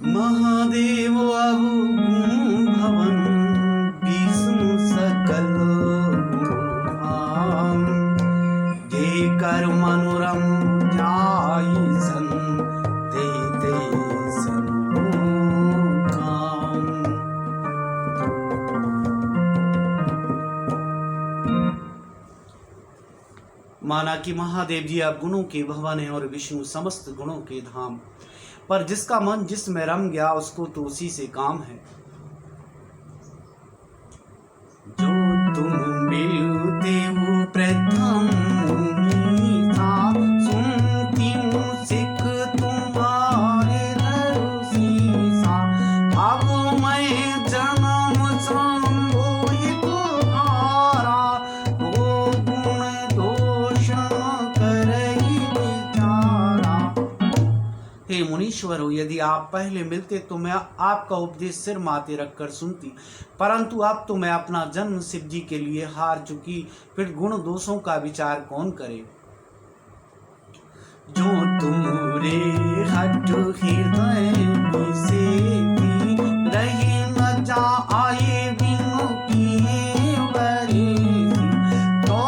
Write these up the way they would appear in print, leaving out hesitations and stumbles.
महादेव अबु भवन विष्णु सकल गुहाम जे कर मनोरम जाई सन ते सन काम। माना कि महादेव जी आप गुणों के भवन हैं और विष्णु समस्त गुणों के धाम, पर जिसका मन जिसमें रम गया उसको तो उसी से काम है। जो तुम मिलते हो प्रथम मीठा, सुनती हूँ सिख तुम्हारे दर्शीसा। अब मैं जन्म संभोई तुम्हारा, वो गुण दोष करई विचारा। हे मुनीश्वर हो, यदि आप पहले मिलते तो मैं आपका उपदेश सिर माथे रखकर सुनती, परंतु अब तो मैं अपना जन्म शिव जी के लिए हार चुकी, फिर गुण दोषों का विचार कौन करे। जो तुमरे हट हृदय से रही न जा आए बिनु किए बरी, तो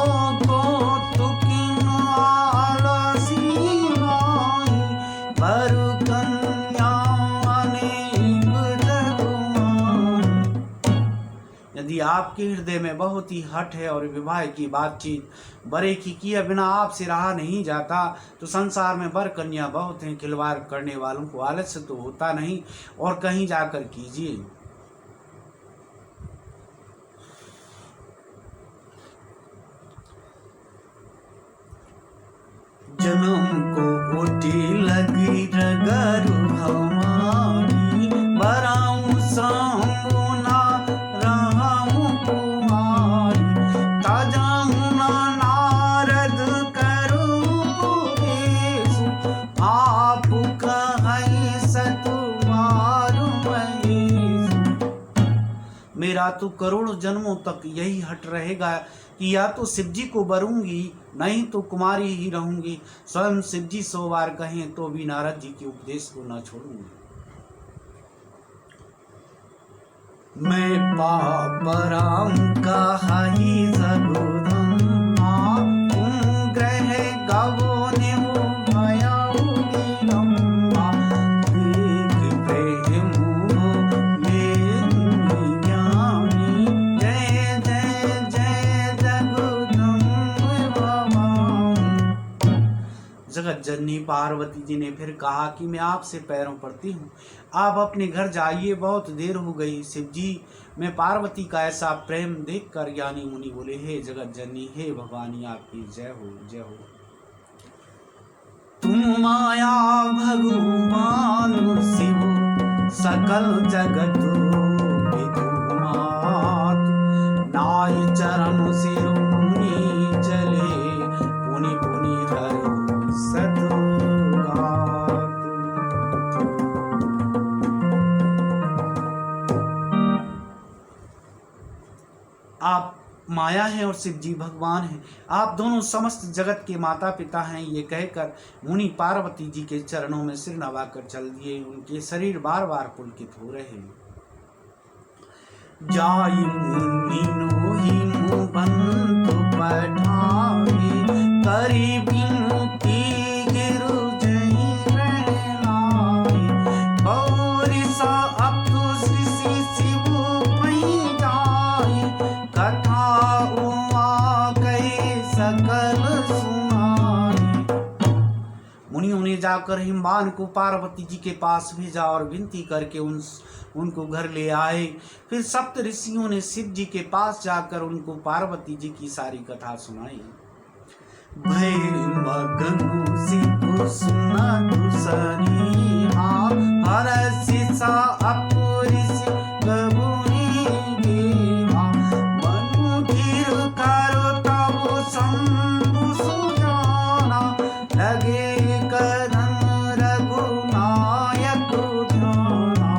तुकिन आलसी नाई, पर यदि आपके हृदय में बहुत ही हठ है और विवाह की बातचीत बरे की किए बिना आपसे रहा नहीं जाता, तो संसार में वर कन्या बहुत हैं, खिलवाड़ करने वालों को आलस्य तो होता नहीं, और कहीं जाकर कीजिए। जन्म को ओटी लगी रगरु हमारी, बराऊं सामुना राहूं कुमारी, ताजाऊं नारद करूं पुरेसु, आप कहीं सतुमारु महेशु। मेरा तो करोड़ों जन्मों तक यही हट रहेगा कि या तो शिव जी को वरूंगी, नहीं तो कुमारी ही रहूंगी। स्वयं शिव जी 100 बार कहें तो भी नारद जी के उपदेश को न छोड़ूंगी। मैं पापराम का ही जगुदम, तुम ग्रह गवो ने जगत जननी पार्वती जी ने फिर कहा कि मैं आपसे पैरों पड़ती हूँ, आप अपने घर जाइए, बहुत देर हो गई। शिव जी में पार्वती का ऐसा प्रेम देखकर ज्ञानी मुनि बोले, हे जगत जननी, हे भवानी, आपकी जय हो, जय हो। तुम माया भगवान शिव सकल जगत विदुमात, नाई चरण सिर मुनि चले, पुनि पुनि हर आप माया हैं और शिव जी भगवान हैं, आप दोनों समस्त जगत के माता पिता हैं। ये कहकर मुनि पार्वती जी के चरणों में सिर नवाकर चल दिए। उनके शरीर बार बार पुलकित हो रहे हैं। जाई मुनिनो ही मुबंत पठावे, करी बिनती गिरु जई रहनाई, गौरी सा अप्तु श्री शिव पई जाई, कथा उमा कई सकल सुनाई। मुनियों ने जाकर हिमवान को पार्वती जी के पास भेजा और विनती करके उनको घर ले आए। फिर सप्त ऋषियों ने शिव जी के पास जाकर उनको पार्वती जी की सारी कथा सुनाई। भय मगन शिव सुना दूसरी हर सा अपुरी गबुरी गेहा, मनु धीर करो तब शंभु सुजाना, लगे कदम रघुनायक ध्याना।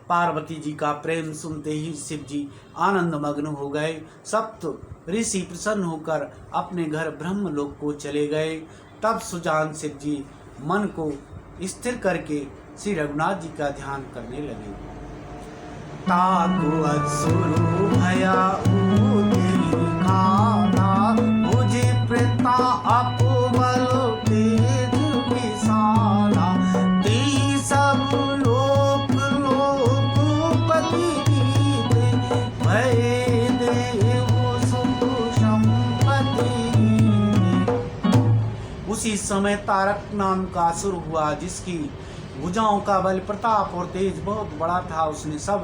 पार्वती जी का प्रेम सुनते ही शिव जी आनंद मग्न हो गए। सप्त ऋषि प्रसन्न होकर अपने घर ब्रह्मलोक को चले गए। तब सुजान शिव जी मन को स्थिर करके श्री रघुनाथ जी का ध्यान करने लगे। ताकु असुरु भया खाना मुझे प्रता अपबल तेज विशाला तेई सब लोक लोकपति कीते भय देव सुख संपत्ति। उसी समय तारक नाम का असुर हुआ जिसकी भुजाओं का बल प्रताप और तेज बहुत बड़ा था। उसने सब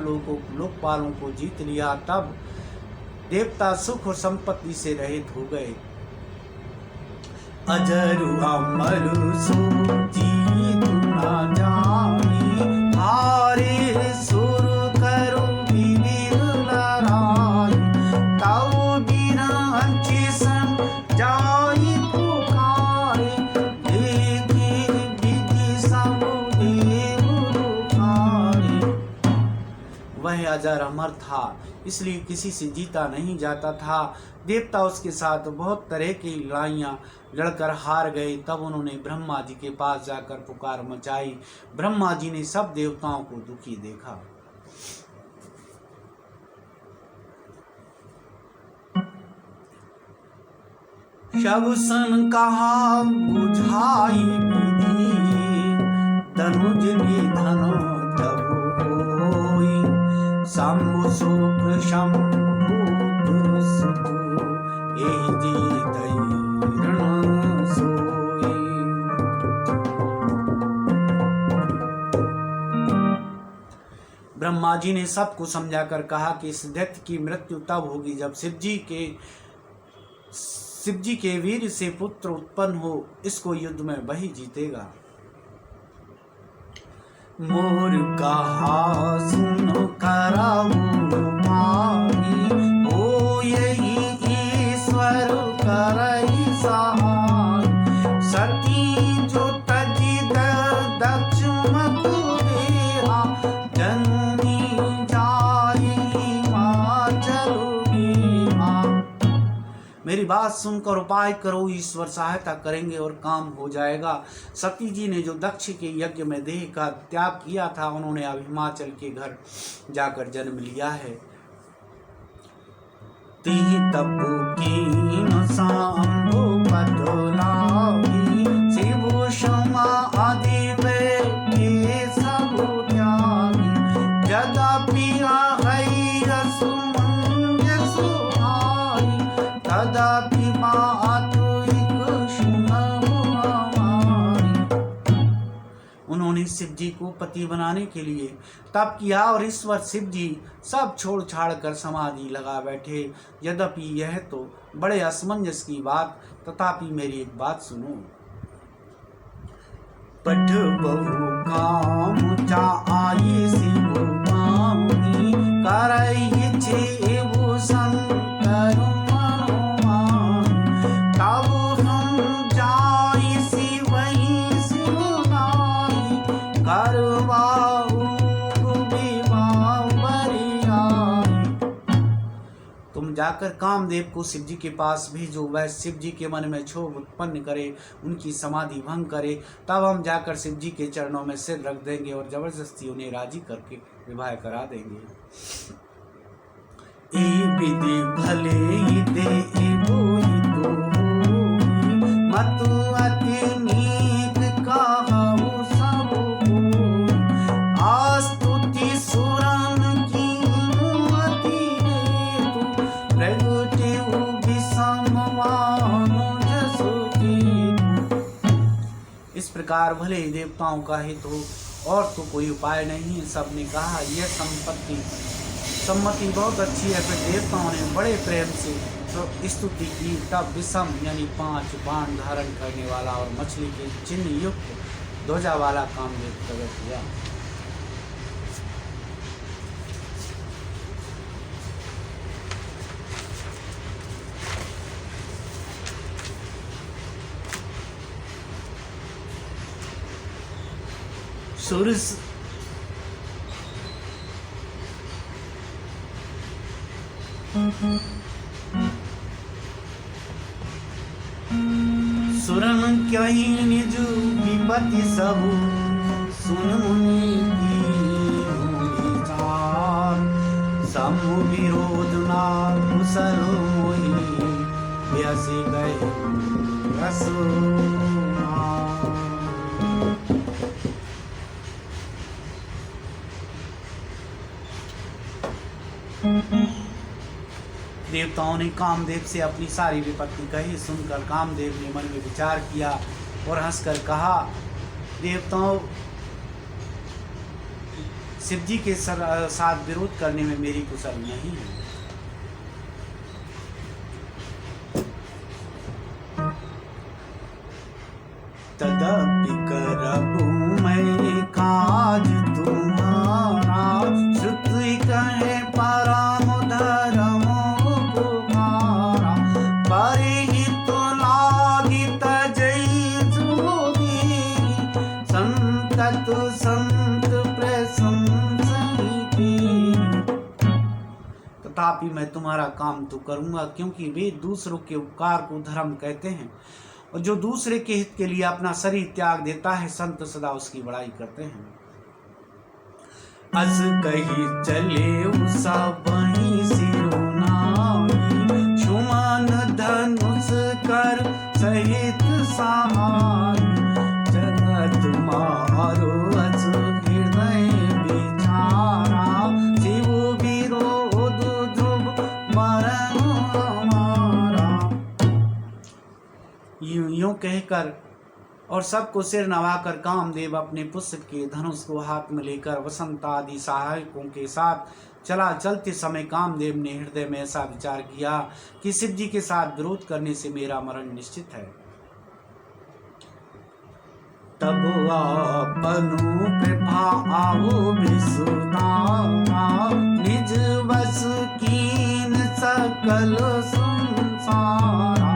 लोकपालों को जीत लिया। तब देवता सुख और संपत्ति से रहित हो गए। अजरु अमरु सो जीत न जानी हारे सुर करु विविध लड़ाई तब बिरंची सन जाई पुकारे देखी विधि सब वह अजर अमर था इसलिए किसी से जीता नहीं जाता था। देवता उसके साथ बहुत तरह की लड़ाइयाँ लड़कर हार गए। तब उन्होंने ब्रह्मा जी के पास जाकर पुकार मचाई। ब्रह्मा जी ने सब देवताओं को दुखी देखा। शब सन कहा बुझाई विधि धनुज निधन तब होई शंभु शुक्र शंभु दुष्टु एहि जीतई रण सोई। ब्रह्मा जी ने सबको समझाकर कहा कि इस दैत्य की मृत्यु तब होगी जब शिव जी के वीर से पुत्र उत्पन्न हो। इसको युद्ध में वही जीतेगा। मोर कहा सुनो कराऊ माही हो यही ईश्वर करई सहाय सती जो तजी दक्ष मधु देहा जननी जाई हिमाचल बीहा। मेरी बात सुनकर उपाय करो, ईश्वर सहायता करेंगे और काम हो जाएगा। सती जी ने जो दक्ष के यज्ञ में देह का त्याग किया था उन्होंने अब हिमाचल के घर जाकर जन्म लिया है। ती तपु कीन सांभो पतोलाही शिव क्षमा आदि के सब त्यागी यद्यपि हई रसुमंज सुहाई तदापि उन्होंने शिव जी को पति बनाने के लिए तप किया और ईश्वर शिव जी सब छोड़ छाड़ कर समाधि लगा बैठे। यद्यपि यह तो बड़े असमंजस की बात, तथापि मेरी एक बात सुनो। पठ बहु काम चा आई शिव पानी करई इच्छे एवं शंकर मनोमान तब हम जाई शिवई शिवनाई करवाऊ विवाह बरियाई। तुम जाकर कामदेव को शिव जी के पास भेजो, वह शिव जी के मन में क्षोभ उत्पन्न करे, उनकी समाधि भंग करे, तब हम जाकर शिव जी के चरणों में सिर रख देंगे और जबरदस्ती उन्हें राजी करके विवाह करा देंगे। ए विधि भले ही दे बोई तो मत अति नीक कहु सब कोई आस्तुति सुरन की मति तू प्रगटे विषमवान जसुकी। इस प्रकार भले ही देवताओं का हित हो और तो कोई उपाय नहीं है। सबने कहा यह सम्मति बहुत अच्छी है। फिर देवताओं ने बड़े प्रेम से स्तुति की। तब विषम यानी 5 बाण धारण करने वाला और मछली के चिन्ह युक्त ध्वजा वाला कामदेव प्रकट हुआ। सुरन क्यहि निज विपति सबु सुन मुनि की विचार समु विरोध ना कुशल मोहि व्यस गए रसों। देवताओं ने कामदेव से अपनी सारी विपत्ति कही। सुनकर कामदेव ने मन में विचार किया और हंसकर कहा, देवताओं, शिव जी के साथ विरोध करने में मेरी कुशल नहीं है। तदपि करबू मैं काज तुम्हारा, श्रुति कहे परम धर्म तुम्हारा, परिहित लागित जय जोगी, संतत संत प्रशंसनीति। तथापि मैं तुम्हारा काम तो करूंगा, क्योंकि वे दूसरों के उपकार को धर्म कहते हैं, और जो दूसरे के हित के लिए अपना शरीर त्याग देता है, संत सदा उसकी बड़ाई करते हैं। अस कही चले सब वहीं सिरुनाई, सुमन धनुष कर सहित सहाय, जगत मारो अस हृदय विचारा, शिव विरोध ध्रुव मरण हमारा। यूं कहकर और सबको सिर नवाकर कामदेव अपने पुष्प के धनुष को हाथ में लेकर वसंत आदि सहायकों के साथ चला। चलते समय कामदेव ने हृदय में ऐसा विचार किया कि शिव जी के साथ विरोध करने से मेरा मरण निश्चित है। तब आपनु कृपा आओ विसुधारा, निज वश कीन सकल संसारा,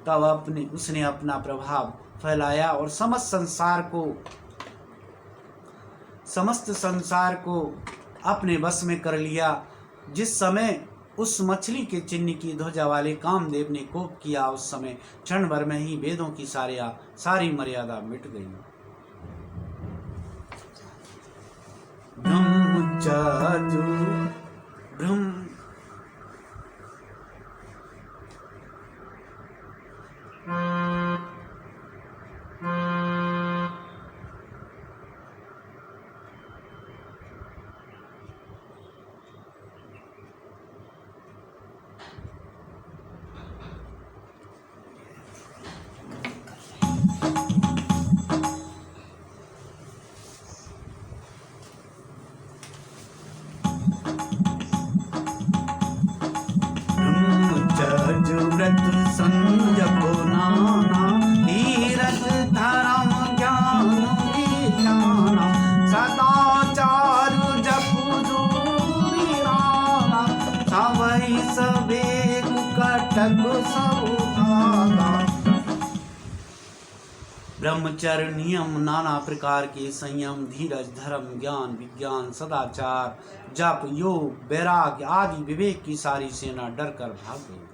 तब उसने अपना प्रभाव फैलाया और समस्त संसार को अपने बस में कर लिया। जिस समय उस मछली के चिन्ह की ध्वजा वाले कामदेव ने कोप किया, उस समय क्षण भर में ही वेदों की सारी मर्यादा मिट गई। व्रत संजपो नाना, तीरथ धर्म ज्ञान विज्ञान, सदाचार जपु दूरिराना, सवै सवेग कटक सौभागा। ब्रह्मचर्य नियम, नाना प्रकार के संयम, धीरज, धर्म, ज्ञान, विज्ञान, सदाचार, जप, योग, वैराग्य आदि विवेक की सारी सेना डर कर भाग गई।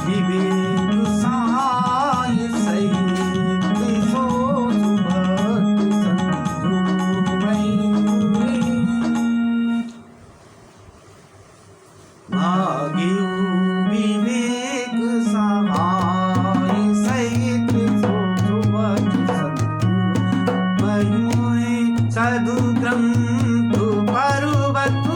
विवेक सहाय सहित सोच भक्त संजू भाग्यु, विवेक सहाय सहित सोच भक्त संजू साधु ग्रंथ पर्वत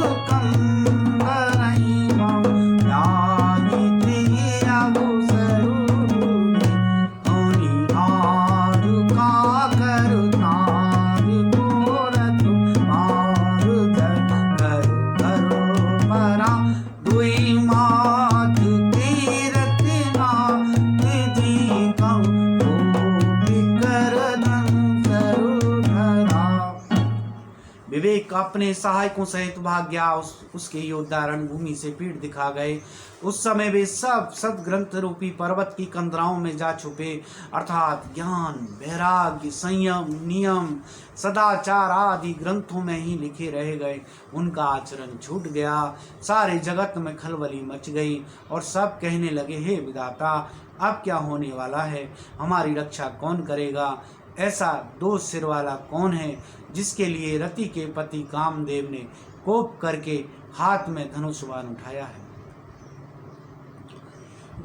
अपने सहायकों सहित भाग गया। उसके योद्धा रणभूमि से पीठ दिखा गए। उस समय वे सब सदग्रंथ रूपी पर्वत की कंदराओं में जा छुपे, अर्थात ज्ञान, वैराग्य, संयम, नियम, सदाचार आदि ग्रंथों में ही लिखे रह गए। उनका आचरण छूट गया। सारे जगत में खलबली मच गई और सब कहने लगे, हे विधाता, अब क्या होने वाला है? हमारी रक्षा कौन करेगा? ऐसा दो सिर वाला कौन है जिसके लिए रति के पति कामदेव ने कोप करके हाथ में धनुष बाण उठाया है?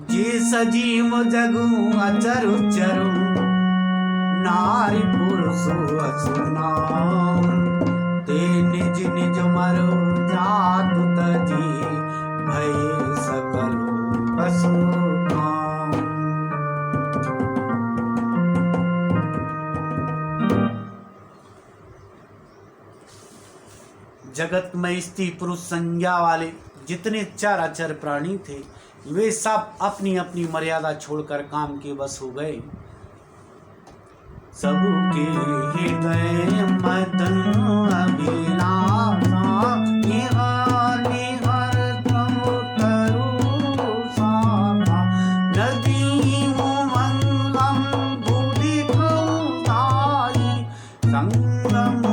जे सजीव जगु अचरु चरु, नारी पुरुष असुनाम, ते निज निज मरो जातु तजी, भय सकल पशु काम। जगत में स्त्री पुरुष संज्ञा वाले जितने चराचर प्राणी थे, वे सब अपनी अपनी मर्यादा छोड़कर काम के बस हो गए। सबके हृदय मदन अभिलाषा, निहार निहार तम तरु साखा, नदी मंगम बुद्धि खौसाई, संगम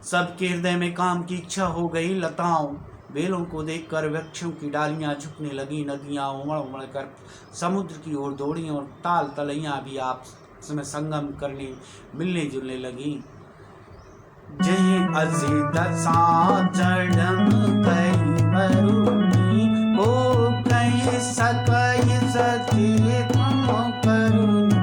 सबके हृदय में काम की इच्छा हो गई। लताओं बेलों को देखकर वृक्षों की डालियां झुकने लगी, नदियां उमड़ उमड़ कर समुद्र की ओर दौड़ी और ताल तलैया भी आपस में संगम करने मिलने जुलने लगी। जय अजी दशा जड़म कई बरुनी, ओ कई सकई सचेतन करुनी,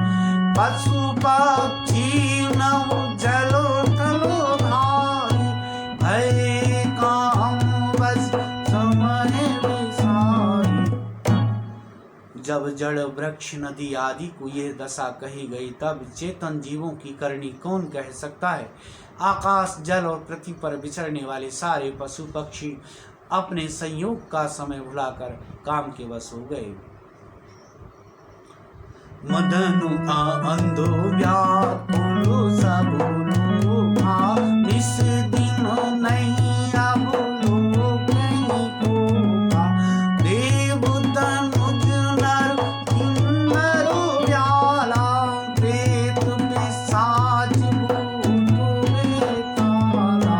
पशु पक्षी नव जलो तलो धारी, भय काम बस समय विसारी। जब जड़ वृक्ष नदी आदि को यह दशा कही गई, तब चेतन जीवों की करनी कौन कह सकता है? आकाश, जल और पृथ्वी पर विचरने वाले सारे पशु पक्षी अपने संयोग का समय भुलाकर काम के वश हो गए। मदनु अंधो व्याकुल सबुनु भा, निस दिन नहीं अब लोग नहीं होगा, देव तनुज नर किन्नर व्याला, प्रेत पिशाच भूत बेताला।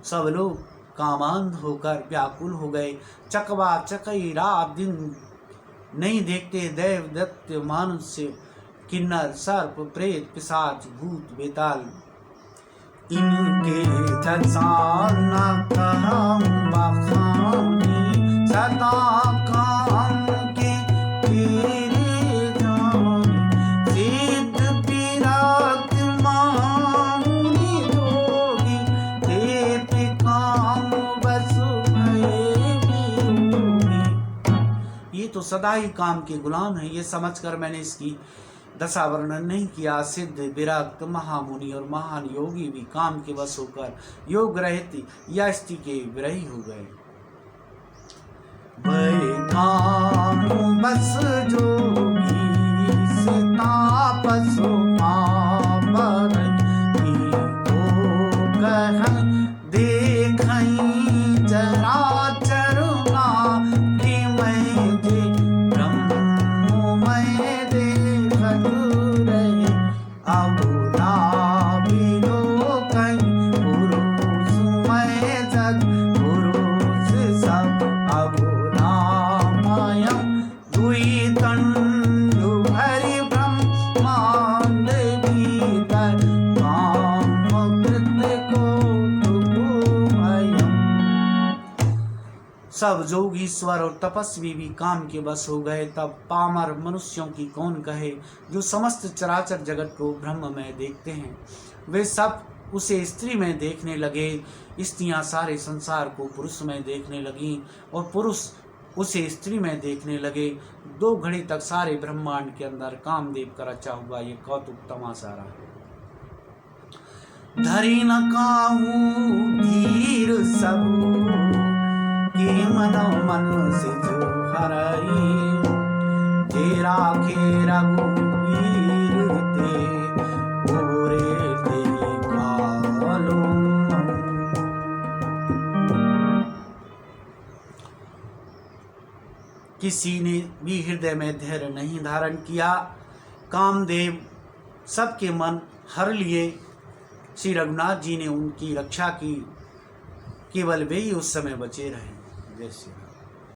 सब लोग कामांध होकर व्याकुल हो गए। चकवा चकई रात दिन नहीं देखते, दैव दैत्य मनुष्य किन्नर सर्प प्रेत पिशाच भूत बेताल, इनके दशा न कहम बखानी, सदा काम के तेरे जानी, सिद्ध पीरात मामुनि जोगी, ते काम बस भय वियोगी। ये तो सदा ही काम के गुलाम है। ये समझकर मैंने इसकी दशा वर्णन नहीं किया। सिद्ध, विरक्त, महामुनि और महान योगी भी काम के वश होकर योग रहित या स्थिति के विरही हो गए। काम बस जोगी से तापस देखई चराचर ना, मैं दे ब्रह्म मैं देखत रहे, अबुला विलोकई पुरुष मैं जग पुरुष सब, अबुला मायम दुई तंडु भरि ब्रह्मांड भीतर, काम कृत्य को सब जोगीश्वर और तपस्वी भी काम के बस हो गए। तब पामर मनुष्यों की कौन कहे, जो समस्त चराचर जगत को ब्रह्म में देखते हैं। वे सब उसे स्त्री में देखने लगे, स्त्रियां सारे संसार को पुरुष में देखने लगीं और पुरुष उसे स्त्री में देखने लगे। 2 घड़ी तक सारे ब्रह्मांड के अंदर कामदेव का रचा हुआ ये कौतुक तमाशा रहा। धरी न काहू धीर सबू, के मनो मन से जो हरई, तेरा खे रघुवीर किसी ने भी हृदय में धैर्य नहीं धारण किया। कामदेव सबके मन हर लिए। श्री रघुनाथ जी ने उनकी रक्षा की, केवल वे ही उस समय बचे रहे। जय श्री राम।